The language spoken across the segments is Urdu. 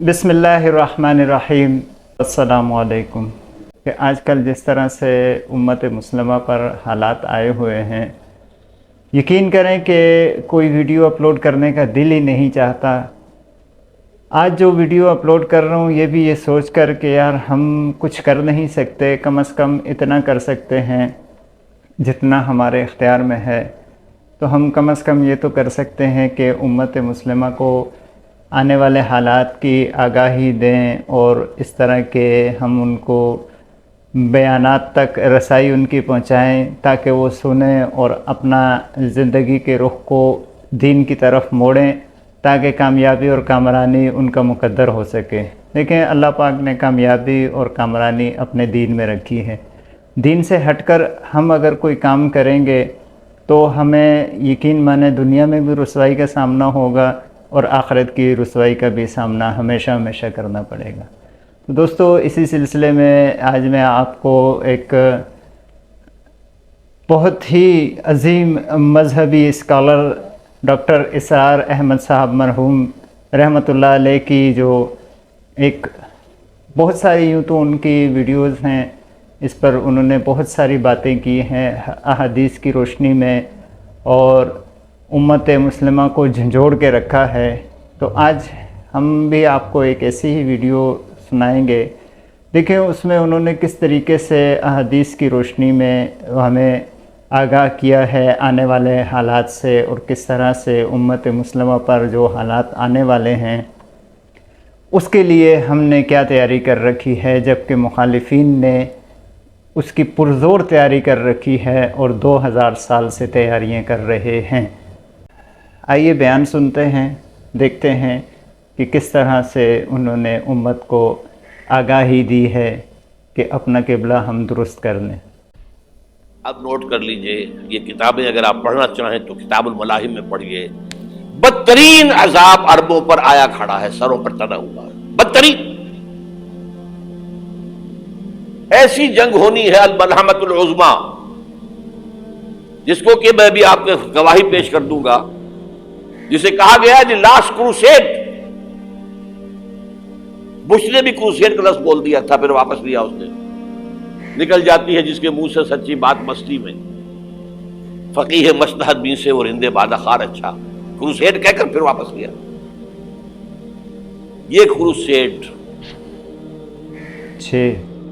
بسم اللہ الرحمن الرحیم۔ السلام علیکم۔ کہ آج کل جس طرح سے امت مسلمہ پر حالات آئے ہوئے ہیں، یقین کریں کہ کوئی ویڈیو اپلوڈ کرنے کا دل ہی نہیں چاہتا۔ آج جو ویڈیو اپلوڈ کر رہا ہوں یہ بھی یہ سوچ کر کہ یار ہم کچھ کر نہیں سکتے، کم از کم اتنا کر سکتے ہیں جتنا ہمارے اختیار میں ہے، تو ہم کم از کم یہ تو کر سکتے ہیں کہ امت مسلمہ کو آنے والے حالات کی آگاہی دیں اور اس طرح کے ہم ان کو بیانات تک رسائی ان کی پہنچائیں تاکہ وہ سنیں اور اپنا زندگی کے رخ کو دین کی طرف موڑیں تاکہ کامیابی اور کامرانی ان کا مقدر ہو سکے۔ لیکن اللہ پاک نے کامیابی اور کامرانی اپنے دین میں رکھی ہے۔ دین سے ہٹ کر ہم اگر کوئی کام کریں گے تو ہمیں یقین مانے دنیا میں بھی رسوائی کا سامنا ہوگا اور آخرت کی رسوائی کا بھی سامنا ہمیشہ کرنا پڑے گا۔ تو دوستو، اسی سلسلے میں آج میں آپ کو ایک بہت ہی عظیم مذہبی اسکالر ڈاکٹر اسرار احمد صاحب مرحوم رحمۃ اللہ علیہ کی جو ایک بہت ساری یوں تو ان کی ویڈیوز ہیں، اس پر انہوں نے بہت ساری باتیں کی ہیں احادیث کی روشنی میں اور امت مسلمہ کو جھنجھوڑ کے رکھا ہے۔ تو آج ہم بھی آپ کو ایک ایسی ہی ویڈیو سنائیں گے۔ دیکھیں اس میں انہوں نے کس طریقے سے احادیث کی روشنی میں ہمیں آگاہ کیا ہے آنے والے حالات سے، اور کس طرح سے امت مسلمہ پر جو حالات آنے والے ہیں اس کے لیے ہم نے کیا تیاری کر رکھی ہے، جبکہ مخالفین نے اس کی پرزور تیاری کر رکھی ہے اور 2000 سال سے تیاریاں کر رہے ہیں۔ آئیے بیان سنتے ہیں، دیکھتے ہیں کہ کس طرح سے انہوں نے امت کو آگاہی دی ہے کہ اپنا قبلہ ہم درست کر لیں۔ اب نوٹ کر لیجئے، یہ کتابیں اگر آپ پڑھنا چاہیں تو کتاب الملاحم میں پڑھیے۔ بدترین عذاب عربوں پر آیا کھڑا ہے، سروں پر تنا ہوا ہے، بدترین ایسی جنگ ہونی ہے الملحمۃ العظمیٰ، جس کو کہ میں بھی آپ کے گواہی پیش کر دوں گا، جسے کہا گیا ہے دی لاسٹ کروسیڈ۔ بش نے بھی کروسیڈ کا لفظ بول دیا تھا، پھر واپس لیا اس نے۔ نکل جاتی ہے جس کے منہ سے سچی بات مستی میں، فقیہ مصلحت بھی سے اور ہندے بادہ خار اچھا، کروسیڈ کہہ کر پھر واپس لیا۔ یہ کروسیڈ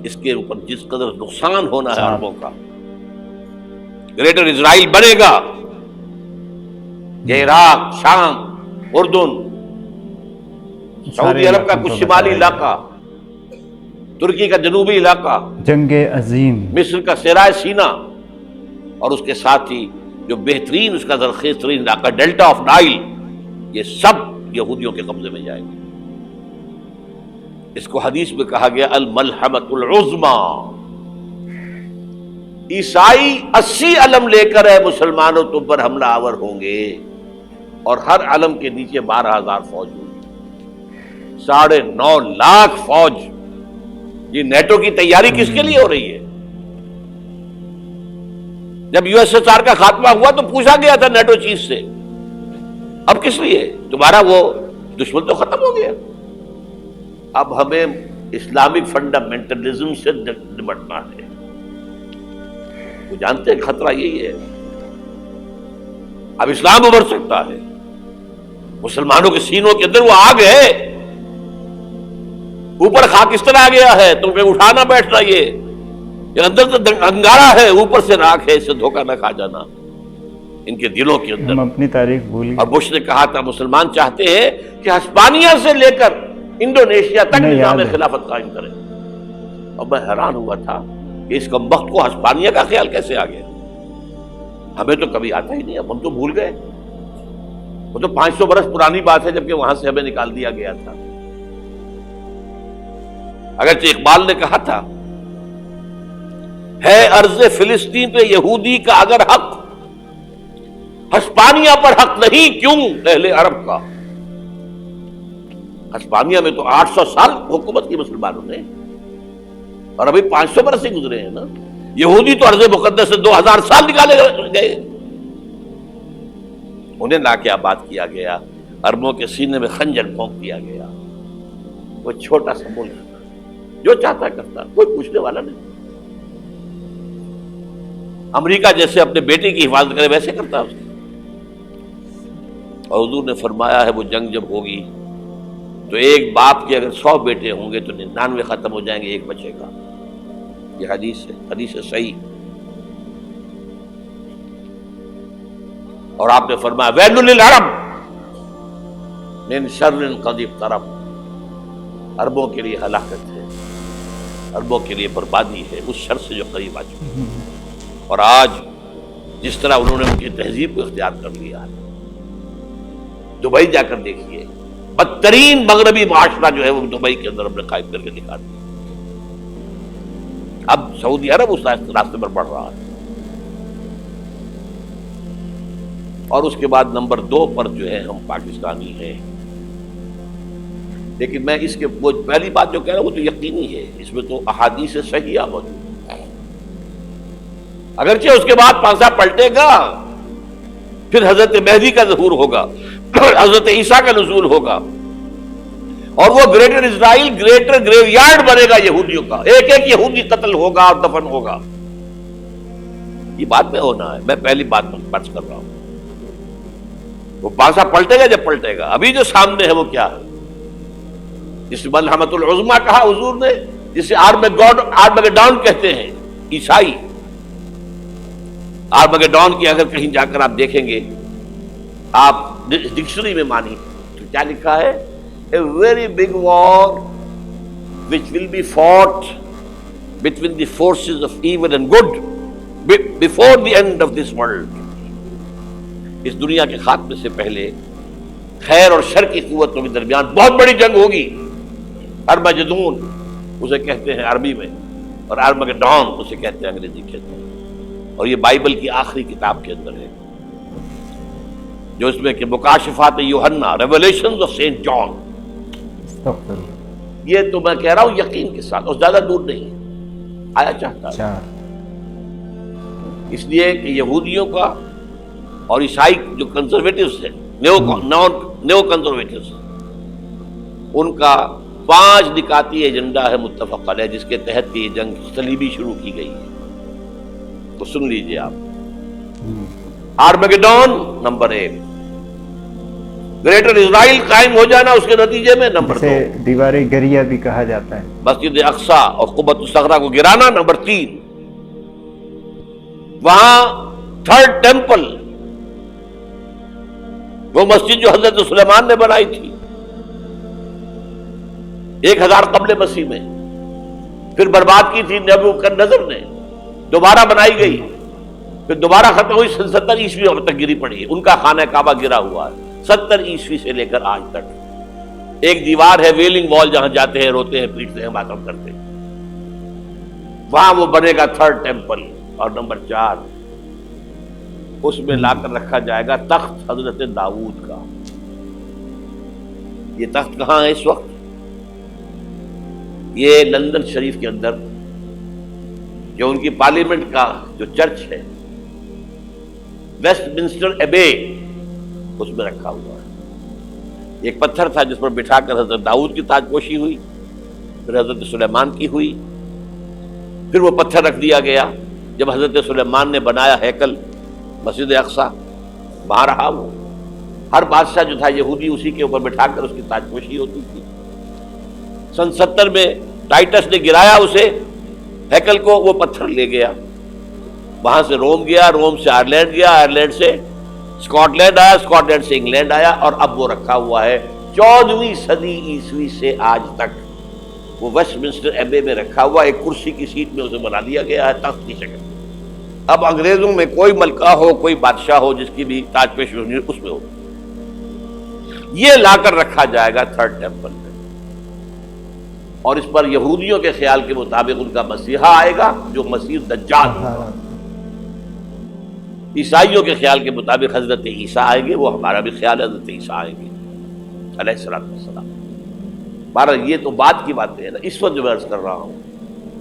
اس کے اوپر جس قدر نقصان ہونا ہے عربوں کا، گریٹر اسرائیل بنے گا، یہ عراق، شام، اردن، سعودی عرب کا کچھ شمالی علاقہ، ترکی کا جنوبی علاقہ، جنگ عظیم، مصر کا صحرائے سینا، اور اس کے ساتھ ہی جو بہترین اس کا زرخیز ترین علاقہ ڈیلٹا آف نائل، یہ سب یہودیوں کے قبضے میں جائیں گے۔ اس کو حدیث میں کہا گیا الملحمۃ العظمیٰ۔ عیسائی 80 علم لے کر ہے مسلمانوں تم پر حملہ آور ہوں گے، اور ہر علم کے نیچے 12,000 فوج ہوگی، 9.5 لاکھ فوج۔ یہ نیٹو کی تیاری کس کے لیے ہو رہی ہے؟ جب یو ایس ایس آر کا خاتمہ ہوا تو پوچھا گیا تھا نیٹو چیف سے، اب کس لیے؟ تمہارا وہ دشمن تو ختم ہو گیا، اب ہمیں اسلامک فنڈامنٹلزم سے نمٹنا ہے۔ وہ جانتے ہیں خطرہ یہی ہے، اب اسلام ابھر سکتا ہے، مسلمانوں کے سینوں کے اندر وہ آگ ہے، اوپر خاکستر آ گیا ہے، تم پہ اٹھانا بیٹھنا، یہ اندر تو انگارہ ہے، اوپر سے راکھ ہے، اس سے دھوکہ نہ کھا جانا ان کے دلوں کے اندر۔ ہم اپنی تاریخ بھول گئے۔ اور بش نے کہا تھا مسلمان چاہتے ہیں کہ ہسپانیہ سے لے کر انڈونیشیا تک نظام خلافت قائم کریں، اور میں حیران ہوا تھا کہ اس کمبخت کو ہسپانیہ کا خیال کیسے آ گیا؟ ہمیں تو کبھی آتا ہی نہیں، اب ہم تو بھول گئے۔ وہ تو 500 برس پرانی بات ہے جبکہ وہاں سے ہمیں نکال دیا گیا تھا۔ اگرچہ اقبال نے کہا تھا ہے ارض فلسطین پہ یہودی کا اگر حق، ہسپانیہ پر حق نہیں کیوں اہل عرب کا؟ ہسپانیہ میں تو 800 سال حکومت کی مسلمانوں نے، اور ابھی 500 برس سے گزرے ہیں نا۔ یہودی تو ارض مقدس سے 2000 سال نکالے گئے، انہیں لا کے آباد کیا گیا، عربوں کے سینے میں خنجر پھونک دیا گیا۔ وہ چھوٹا سا ملک جو چاہتا کرتا، کوئی پوچھنے والا نہیں. امریکہ جیسے اپنے بیٹے کی حفاظت کرے ویسے کرتا اس کی. اور حضور نے فرمایا ہے وہ جنگ جب ہوگی تو ایک باپ کے اگر 100 بیٹے ہوں گے تو 99 ختم ہو جائیں گے، ایک بچے گا. یہ حدیث ہے صحیح. اور آپ نے فرمایا ویل للعرب من شر قد اقترب، عربوں کے لیے ہلاکت ہے، عربوں کے لیے بربادی ہے اس شر سے جو قریب آ چکی. اور آج جس طرح انہوں نے ان کی تہذیب کو اختیار کر لیا ہے، دبئی جا کر دیکھیے، بدترین مغربی معاشرہ جو ہے وہ دبئی کے اندر ہم نے قائم کر کے دکھا دیا. اب سعودی عرب اس راستے پر بڑھ رہا ہے. اور اس کے بعد نمبر 2 پر جو ہے ہم پاکستانی ہیں. لیکن میں اس کے وہ پہلی بات جو کہہ رہا ہوں وہ تو یقینی ہے، اس میں تو احادیث صحیحہ موجود ہے. اگرچہ اس کے بعد پانسا پلٹے گا، پھر حضرت مہدی کا ظہور ہوگا، حضرت عیسیٰ کا نزول ہوگا، اور وہ گریٹر اسرائیل گریٹر گریو یارڈ بنے گا یہودیوں کا. ایک ایک یہودی قتل ہوگا اور دفن ہوگا. یہ بات میں ہونا ہے. میں پہلی بات فرض کر رہا ہوں. وہ پانسا پلٹے گا جب پلٹے گا. ابھی جو سامنے ہے وہ کیا ہے؟ جس ملحمۃ العظمیٰ کہا حضور نے، جسے آرمگیڈون کہتے ہیں عیسائی. آرمگیڈون کی اگر کہیں جا کر آپ دیکھیں گے، آپ ڈکشنری میں مانی تو کیا لکھا ہے؟ A very big war which will be fought between the forces of evil and good before the end of this world. اس دنیا کے خاتمے سے پہلے خیر اور شر کی قوتوں کے درمیان بہت بڑی جنگ ہوگی. ارمجدون اسے کہتے ہیں عربی میں، اور ارمگیڈون اسے کہتے ہیں انگریزی کے اندر. اور یہ بائبل کی آخری کتاب کے اندر ہے، جو اس میں کہ مکاشفات یوحنا، ریولیشنز آف سینٹ جان. یہ تو میں کہہ رہا ہوں یقین کے ساتھ، اور زیادہ دور نہیں آیا چاہتا ہے. اس لیے کہ یہودیوں کا اور عیسائی جو کنزرویٹوز ہیں، نیو کنزرویٹوز، ان کا 5 نکاتی ایجنڈا ہے متفق علیہ، جس کے تحت یہ جنگ صلیبی شروع کی گئی ہے. تو سن لیجئے آپ. آرمگیڈون نمبر 1، گریٹر اسرائیل قائم ہو جانا اس کے نتیجے میں نمبر 2، دیوار گریہ بھی کہا جاتا ہے، مسجد اقصیٰ اور قبۃ الصخرہ کو گرانا نمبر 3، وہاں 3rd ٹیمپل، وہ مسجد جو حضرت سلیمان نے بنائی تھی 1000 قبل مسیح میں، پھر برباد کی تھی نبوکدنضر نے، دوبارہ بنائی گئی، پھر دوبارہ ختم ہوئی 70 عیسوی تک گری پڑی ہے. ان کا خانہ کعبہ گرا ہوا ہے 70 عیسوی سے لے کر آج تک. ایک دیوار ہے ویلنگ وال، جہاں جاتے ہیں، روتے ہیں، پیٹتے ہیں، ماتم کرتے ہیں، وہاں وہ بنے گا 3rd ٹیمپل. اور نمبر 4، اس میں لا کر رکھا جائے گا تخت حضرت داؤد کا. یہ تخت کہاں ہے اس وقت؟ یہ لندن شریف کے اندر جو ان کی پارلیمنٹ کا جو چرچ ہے، ویسٹ منسٹر ایبے، اس میں رکھا ہوا ہے. ایک پتھر تھا جس پر بٹھا کر حضرت داؤد کی تاج پوشی ہوئی، پھر حضرت سلیمان کی ہوئی، پھر وہ پتھر رکھ دیا گیا جب حضرت سلیمان نے بنایا ہیکل مسجد اقصیٰ، وہاں رہا وہ. ہر بادشاہ جو تھا یہودی اسی کے اوپر بٹھا کر اس کی تاج پوشی ہوتی تھی. سن 70 میں ٹائٹس نے گرایا اسے ہیکل کو، وہ پتھر لے گیا، وہاں سے روم گیا، روم سے آئرلینڈ گیا، آئرلینڈ سے اسکاٹ لینڈ آیا، اسکاٹ لینڈ سے انگلینڈ آیا، اور اب وہ رکھا ہوا ہے 14ویں صدی عیسوی سے آج تک. وہ ویسٹ منسٹر ایبے میں رکھا ہوا، ایک کرسی کی سیٹ میں اسے بنا دیا گیا ہے تخت کی شکل. اب انگریزوں میں کوئی ملکہ ہو، کوئی بادشاہ ہو جس کی بھی تاج پوشی ہونی اس میں ہو، یہ لا کر رکھا جائے گا 3rd ٹیمپل میں. اور اس پر یہودیوں کے خیال کے مطابق ان کا مسیحا آئے گا جو مسیح دجال ہوگا. عیسائیوں کے خیال کے مطابق حضرت عیسیٰ آئیں گے، وہ ہمارا بھی خیال ہے حضرت عیسیٰ آئیں گے علیہ السلام. بہرحال یہ تو بعد کی باتیں ہیں نا. اس وقت جو میں عرض کر رہا ہوں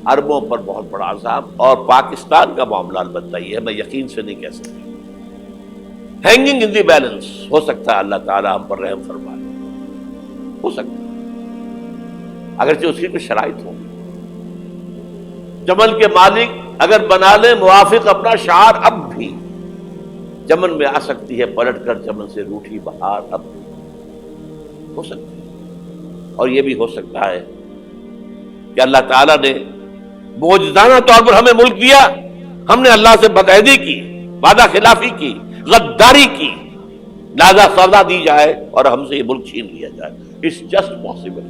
عربوں پر بہت بڑا عذاب، اور پاکستان کا معاملہ البتہ یہ ہے، میں یقین سے نہیں کہہ سکتا. ہینگنگ ان دی بیلنس، ہو سکتا ہے اللہ تعالی ہم پر رحم فرمائے، ہو سکتا ہے. اگرچہ اس کی کوئی شرائط ہوں. چمن کے مالک اگر بنا لے موافق اپنا شعار اب بھی، چمن میں آ سکتی ہے پلٹ کر چمن سے روٹھی بہار اب بھی ہو سکتی ہے. اور یہ بھی ہو سکتا ہے کہ اللہ تعالیٰ نے معجزانہ طور پر ہمیں ملک دیا، ہم نے اللہ سے بدعہدی کی، وعدہ خلافی کی، غداری کی، لہذا سزا دی جائے اور ہم سے یہ ملک چھین لیا جائے. It's just possible.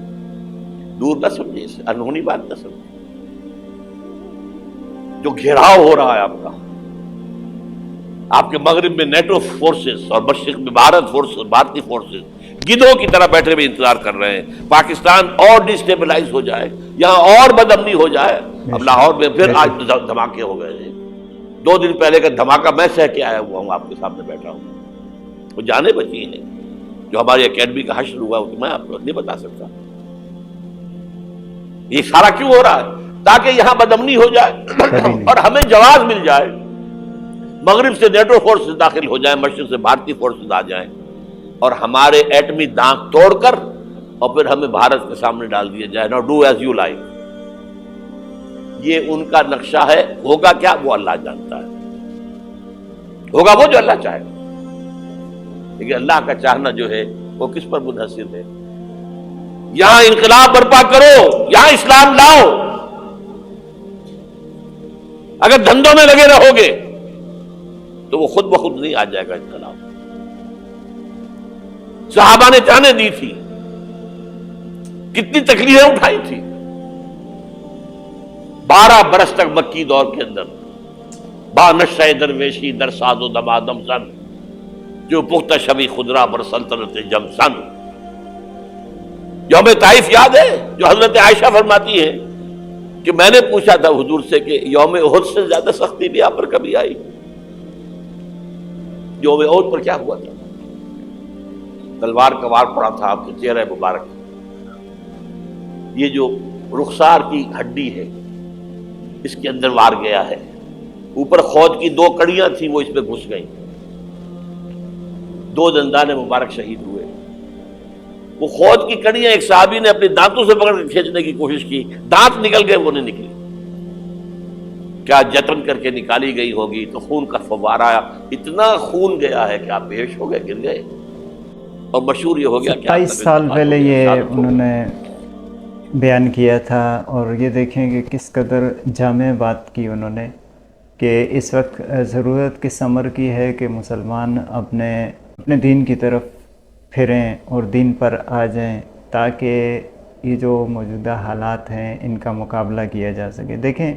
دور نہ سمجھے، اسے انہونی بات نہ سمجھے. جو گھیراؤ ہو رہا ہے آپ کے مغرب میں نیٹو فورسز اور مشرق میں بھارتی فورسز گدھوں کی طرح بیٹھے ہوئے انتظار کر رہے ہیں پاکستان اور ڈسٹیبلائز ہو جائے، یہاں اور بدامنی ہو جائے. اب لاہور میں پھر آج دھماکے ہو گئے ہیں. 2 دن پہلے کا دھماکہ میں سہ کے آیا ہوا ہوں، آپ کے سامنے بیٹھا ہوں. وہ جانے بچی ہیں. جو ہماری اکیڈمی کا حشر ہوا وہ میں آپ کو نہیں بتا سکتا. یہ سارا کیوں ہو رہا ہے؟ تاکہ یہاں بدامنی ہو جائے اور ہمیں جواز مل جائے. مغرب سے نیٹو فورسز داخل ہو جائیں، مشرق سے بھارتی فورسز آ جائیں اور ہمارے ایٹمی دانت توڑ کر اور پھر ہمیں بھارت کے سامنے ڈال دیا جائے. نو ڈو ایز یو لائک. یہ ان کا نقشہ ہے. ہوگا کیا وہ اللہ جانتا ہے. ہوگا وہ جو اللہ چاہے. لیکن اللہ کا چاہنا جو ہے وہ کس پر منحصر ہے؟ یہاں انقلاب برپا کرو، یہاں اسلام لاؤ. اگر دھندوں میں لگے رہو گے تو وہ خود بخود نہیں آ جائے گا انقلاب. صحابہ نے جانیں دی تھی، کتنی تکلیفیں اٹھائی تھی. 12 برس تک مکی دور کے اندر با نشہ درویشی در ساز و دمادم سن، جو پختہ شبی خدرہ بر سلطنت جنگ سن. یوم طائف یاد ہے جو حضرت عائشہ فرماتی ہے کہ میں نے پوچھا تھا حضور سے کہ یوم احد سے زیادہ سختی بھی آپ پر کبھی آئی؟ یوم احد پر کیا ہوا تھا؟ تلوار کا وار پڑا تھا آپ کے چہرہ مبارک. یہ جو رخسار کی ہڈی ہے اس کے اندر وار گیا ہے. اوپر خود کی 2 کڑیاں تھیں وہ اس میں گھس گئیں. 2 دندان مبارک شہید ہوئے. وہ خود کی کڑیاں ایک صحابی نے اپنے دانتوں سے پکڑ کے کھینچنے کی کوشش کی، دانت نکل گئے، وہ نہیں نکلی. کیا جتن کر کے نکالی گئی ہوگی تو خون کا فوارہ اتنا خون گیا ہے کہ آپ بے ہوش ہو گئے، گر گئے. اور مشہور یہ ہو گیا کہ 27 سال پہلے یہ انہوں نے بیان کیا تھا. اور یہ دیکھیں کہ کس قدر جامع بات کی انہوں نے کہ اس وقت ضرورت کس امر کی ہے کہ مسلمان اپنے دین کی طرف پھریں اور دین پر آ جائیں تاکہ یہ جو موجودہ حالات ہیں ان کا مقابلہ کیا جا سکے. دیکھیں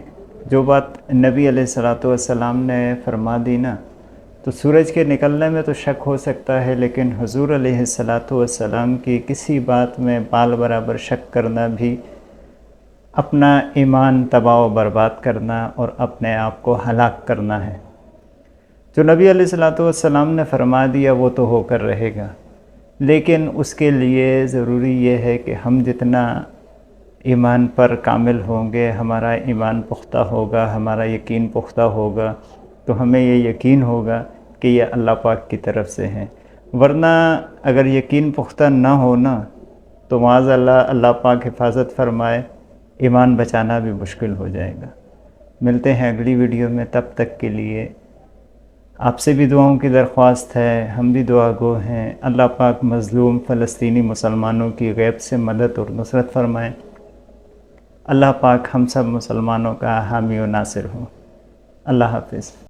جو بات نبی علیہ الصلوۃ والسلام نے فرما دی نا، تو سورج کے نکلنے میں تو شک ہو سکتا ہے، لیکن حضور علیہ الصلوۃ والسلام کی کسی بات میں بال برابر شک کرنا بھی اپنا ایمان تباہ و برباد کرنا اور اپنے آپ کو ہلاک کرنا ہے. جو نبی علیہ الصلوۃ والسلام نے فرما دیا وہ تو ہو کر رہے گا، لیکن اس کے لیے ضروری یہ ہے کہ ہم جتنا ایمان پر کامل ہوں گے، ہمارا ایمان پختہ ہوگا، ہمارا یقین پختہ ہوگا، تو ہمیں یہ یقین ہوگا کہ یہ اللہ پاک کی طرف سے ہیں. ورنہ اگر یقین پختہ نہ ہونا تو معاذ اللہ پاک حفاظت فرمائے، ایمان بچانا بھی مشکل ہو جائے گا. ملتے ہیں اگلی ویڈیو میں، تب تک کے لیے آپ سے بھی دعاؤں کی درخواست ہے، ہم بھی دعا گو ہیں. اللہ پاک مظلوم فلسطینی مسلمانوں کی غیب سے مدد اور نصرت فرمائیں. اللہ پاک ہم سب مسلمانوں کا حامی و ناصر ہو. اللہ حافظ.